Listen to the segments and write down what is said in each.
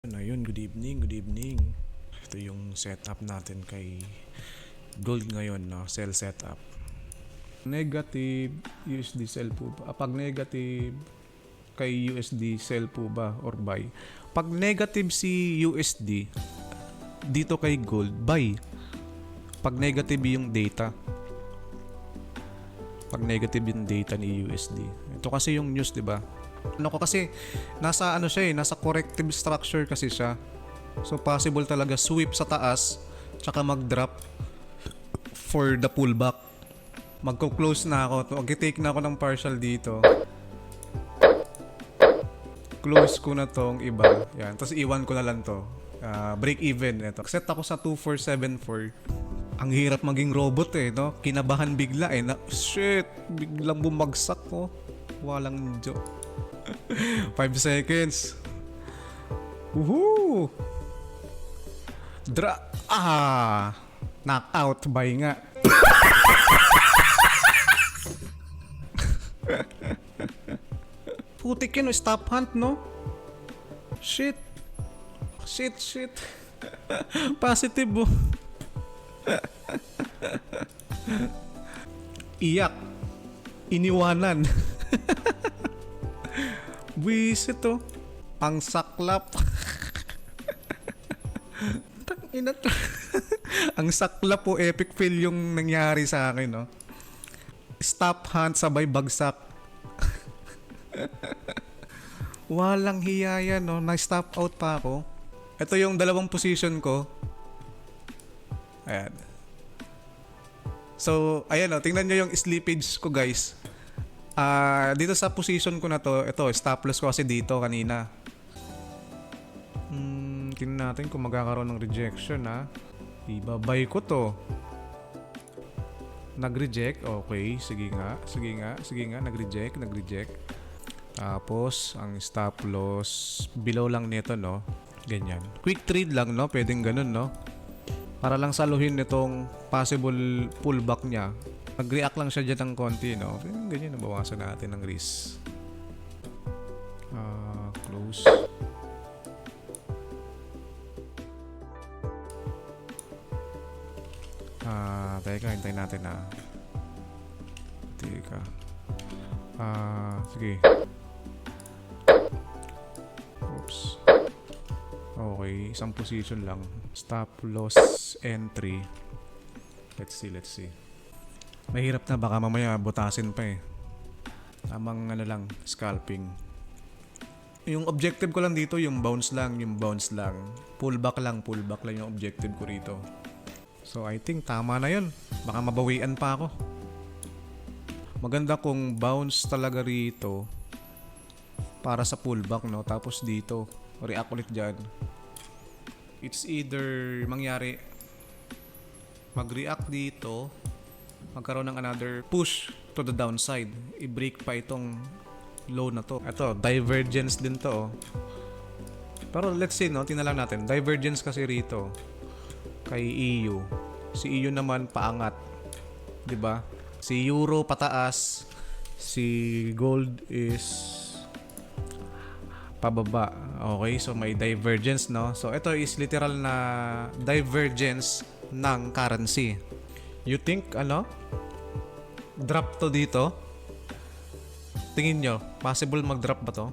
Ayun, good evening, good evening. Ito yung setup natin kay Gold ngayon, no? Sell setup. Negative USD sell po ba? Pag negative kay USD sell po ba or buy? Pag negative si USD dito kay Gold, buy. Pag negative yung data. Pag negative yung data ni USD. Ito kasi yung news, 'di ba? Ano ko kasi nasa nasa corrective structure kasi siya. So possible talaga sweep sa taas tsaka mag-drop for the pullback. Magko-close na ako. Mag-take na ako ng partial dito. Close ko na tong iba. Yan. Tapos iwan ko na lang to. Break even. Ito. Set ako sa 2474. Ang hirap maging robot no? Kinabahan bigla shit! Biglang bumagsak ko. Walang joke. 5 seconds. Woohoo! Knockout by nga. Putik yun, stop hunt, no? Shit. Positive, oh. Iyak. Iniwanan. Buisit to. Ang saklap. Tangina to. Ang saklap po, epic fail yung nangyari sa akin, no? Stop hunt sabay bagsak. Walang hiya yan, no? Na-stop out pa ako. Ito yung dalawang position ko. Ayan. So, ayan, no? Tingnan nyo yung slippage ko, guys. Dito sa position ko na to, ito, stop loss ko kasi dito kanina. Tingnan natin kung magkakaroon ng rejection, ha. Ibabay ko to. Nag-reject, okay. Sige nga, nag-reject. Tapos, ang stop loss, below lang nito, no. Ganyan. Quick trade lang, no. Pwedeng ganun, no. Para lang saluhin itong possible pullback niya. Mag-react lang siya dyan ng konti, no? Ganyan, nabawasan natin ng risk. Close. Teka, hintayin natin na. Teka. Sige. Oops. Okay, isang position lang. Stop loss entry. Let's see. Mahirap na, baka mamaya butasin pa eh. Tamang lang, scalping. Yung objective ko lang dito, yung bounce lang. Pullback lang yung objective ko rito. So I think tama na yun. Baka mabawian pa ako. Maganda kung bounce talaga rito para sa pullback, no? Tapos dito, react ulit dyan. It's either mangyari mag-react dito, magkaroon ng another push to the downside. I-break pa itong low na to. Ito, divergence din to. Pero let's see, no? Tingnan lang natin. Divergence kasi rito kay EU. Si EU naman paangat. 'Di ba? Si Euro pataas, si Gold is pababa. Okay, so may divergence, no? So ito is literal na divergence ng currency. You think, drop to dito? Tingin nyo, possible mag-drop ba to?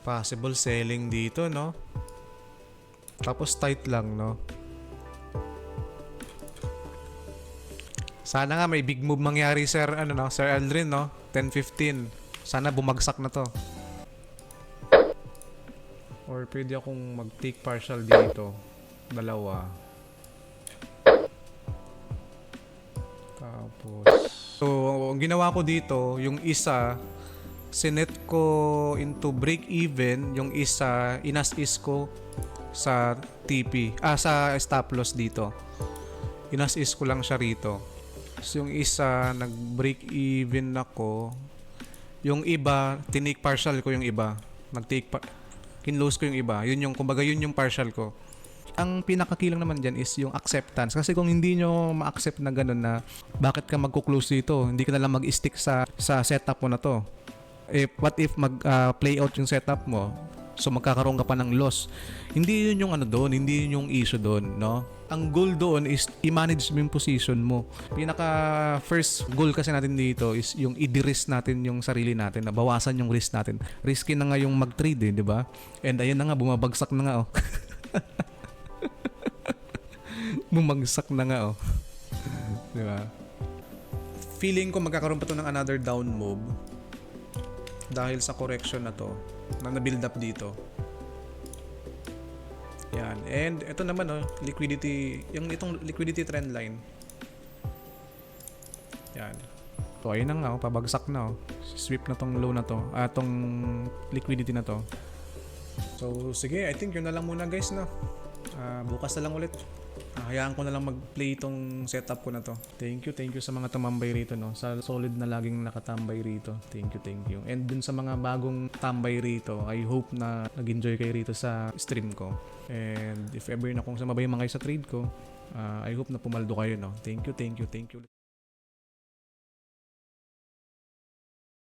Possible selling dito, no? Tapos tight lang, no? Sana nga may big move mangyari, Sir Aldrin, no? 10-15. Sana bumagsak na to. Or pwede akong mag-take partial dito. Dalawa. So, ang ginawa ko dito, yung isa, sinet ko into break even, yung isa, inas-is ko sa TP, sa stop loss dito. Inas-is ko lang siya rito. So, yung isa, nag-break even ako. Yung iba, tinake partial ko yung iba. Kinlose ko yung iba. Kumbaga yun yung partial ko. Ang pinakakilang naman dyan is yung acceptance. Kasi kung hindi nyo ma-accept na gano'n na bakit ka magkuklose dito, hindi ka na lang mag-stick sa setup mo na to. What if mag-play out yung setup mo? So magkakaroon ka pa ng loss. Hindi yun yung ano doon, hindi yun yung issue doon, no? Ang goal doon is i-manage mo yung position mo. Pinaka first goal kasi natin dito is yung i-de-risk natin yung sarili natin, na bawasan yung risk natin. Risky na nga yung mag-trade, di ba? And ayun na nga, bumabagsak na nga, oh. Bumagsak na nga, oh. Di ba? Feeling ko magkakaroon pa to ng another down move dahil sa correction na to na na-build up dito. Yan. And ito naman, oh, liquidity, itong liquidity trend line. Yan. So ayun na nga, oh, pabagsak na, oh. Sweep na tong low na to, tong liquidity na to. So sige, I think yun na lang muna, guys, no. Bukas na lang ulit. Hayaan ko na lang mag-play itong setup ko na to. Thank you sa mga tumambay rito, no. Sa solid na laging nakatambay rito. Thank you. And dun sa mga bagong tambay rito, I hope na nag-enjoy kayo rito sa stream ko. And if ever na kung sumabay mga kayo sa trade ko, I hope na pumaldo kayo, no. Thank you.